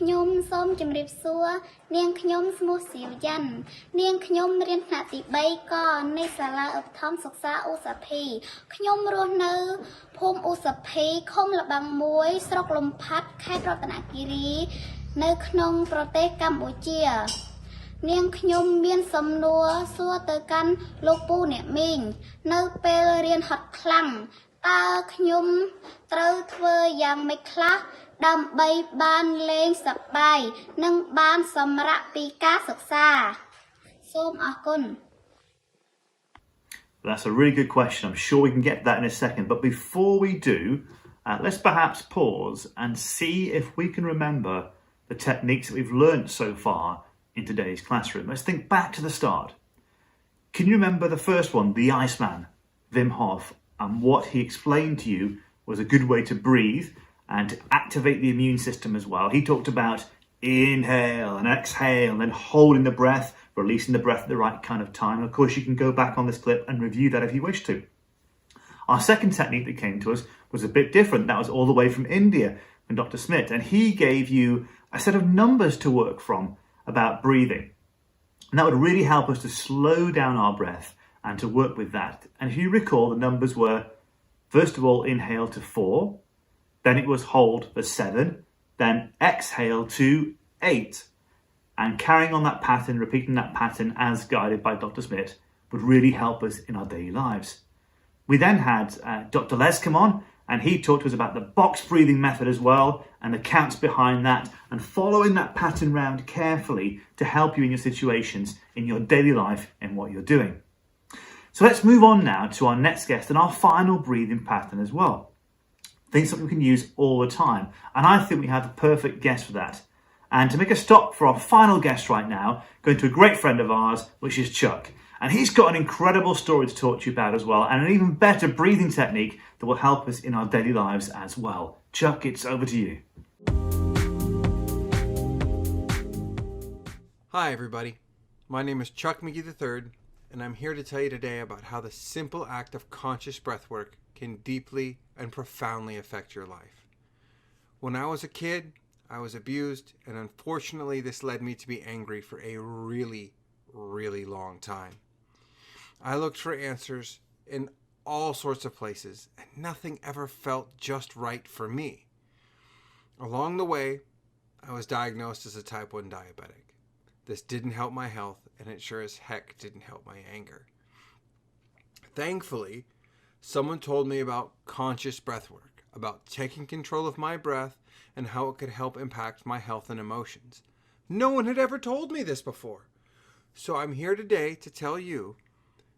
ខ្ញុំសូមជម្រាបសួរនាងខ្ញុំឈ្មោះសៀវយ៉ាន់នាងខ្ញុំរៀនថ្នាក់ទី3កនៃសាលាឧបត្ថម្ភសិក្សាឧសភីខ្ញុំរស់នៅភូមិឧសភីឃុំលបាំង1ស្រុកលំផាត់ខេត្តរតនគិរីនៅក្នុងប្រទេសកម្ពុជានាងខ្ញុំមានសំណួរសួរទៅកាន់លោកពូអ្នកមីងនៅពេលរៀនហត់ខ្លាំងតើខ្ញុំត្រូវធ្វើយ៉ាងម៉េចខ្លះដើម្បីបានលេងសប្បាយនិងបានសម្រាកពីការសិក្សាសូមអរគុណ That's a really good question. I'm sure we can get to that in a second. But before we do, let's perhaps pause and see if we can remember the techniques that we've learned so far in today's classroom. Let's think back to the start. Can you remember the first one, the Iceman, Wim Hof, and what he explained to you was a good way to breathe and to activate the immune system as well? He talked about inhale and exhale and then holding the breath, releasing the breath at the right kind of time. And of course, you can go back on this clip and review that if you wish to. Our second technique that came to us was a bit different. That was all the way from India from Dr. Smith. And he gave you a set of numbers to work from about breathing. And that would really help us to slow down our breath and to work with that. And if you recall, the numbers were, first of all, inhale to 4, then it was hold for 7, then exhale to 8. And carrying on that pattern, repeating that pattern as guided by Dr. Smith would really help us in our daily lives. We then had Dr. Les come on, and he talked to us about the box breathing method as well, and the counts behind that, and following that pattern round carefully to help you in your situations, in your daily life, and what you're doing. So let's move on now to our next guest and our final breathing pattern as well. Things that we can use all the time. And I think we have the perfect guest for that. And to make a stop for our final guest right now, going to a great friend of ours, which is Chuck. And he's got an incredible story to talk to you about as well, and an even better breathing technique that will help us in our daily lives as well. Chuck, it's over to you. Hi everybody, my name is Chuck McGee III, and I'm here to tell you today about how the simple act of conscious breathwork can deeply and profoundly affect your life. When I was a kid, I was abused, and unfortunately this led me to be angry for a really long time. I looked for answers in all sorts of places, and nothing ever felt just right for me. Along the way, I was diagnosed as a type 1 diabetic. This didn't help my health, and it sure as heck didn't help my anger. Thankfully, someone told me about conscious breathwork, about taking control of my breath and how it could help impact my health and emotions. No one had ever told me this before. So I'm here today to tell you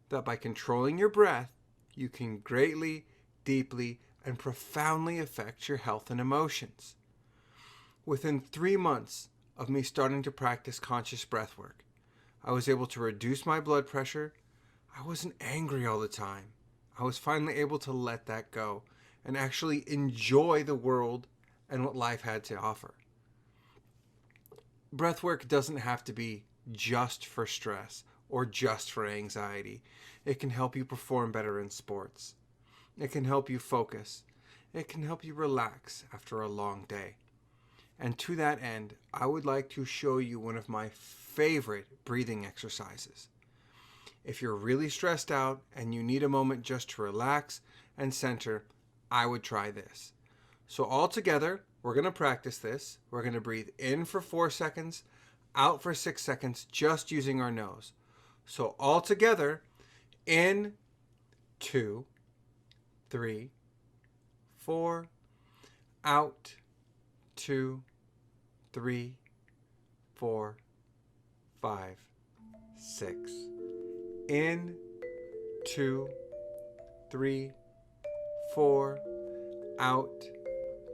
that by controlling your breath, you can greatly, deeply, and profoundly affect your health and emotions. Within 3 months of me starting to practice conscious breathwork, I was able to reduce my blood pressure. I wasn't angry all the time. I was finally able to let that go and actually enjoy the world and what life had to offer. Breathwork doesn't have to be just for stress or just for anxiety. It can help you perform better in sports. It can help you focus. It can help you relax after a long day. And to that end, I would like to show you one of my favorite breathing exercises. If you're really stressed out and you need a moment just to relax and center, I would try this. So all together, we're going to practice this. We're going to breathe in for 4 seconds, out for 6 seconds, just using our nose. So all together, in, 2, 3, 4, out, 2, 3, 4, 5, 6. In, 2, 3, 4, out,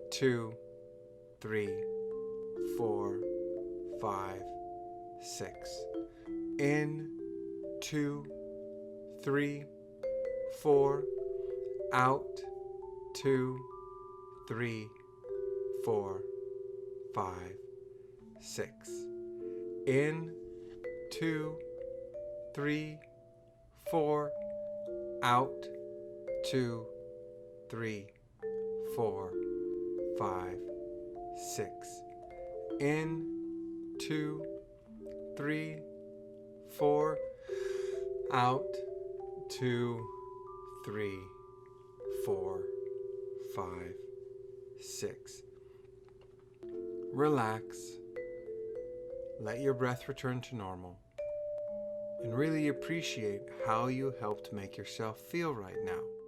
2, 3, 4, 5, 6. In, 2, 3, 4, out, 2, 3, 4, 5, 6. In, 2, 3, 4, out, 2, 3, 4, 5, 6. In, 2, 3, 4. Out, 2, 3, 4, 5, 6. Relax. Let your breath return to normal. And really appreciate how you helped make yourself feel right now.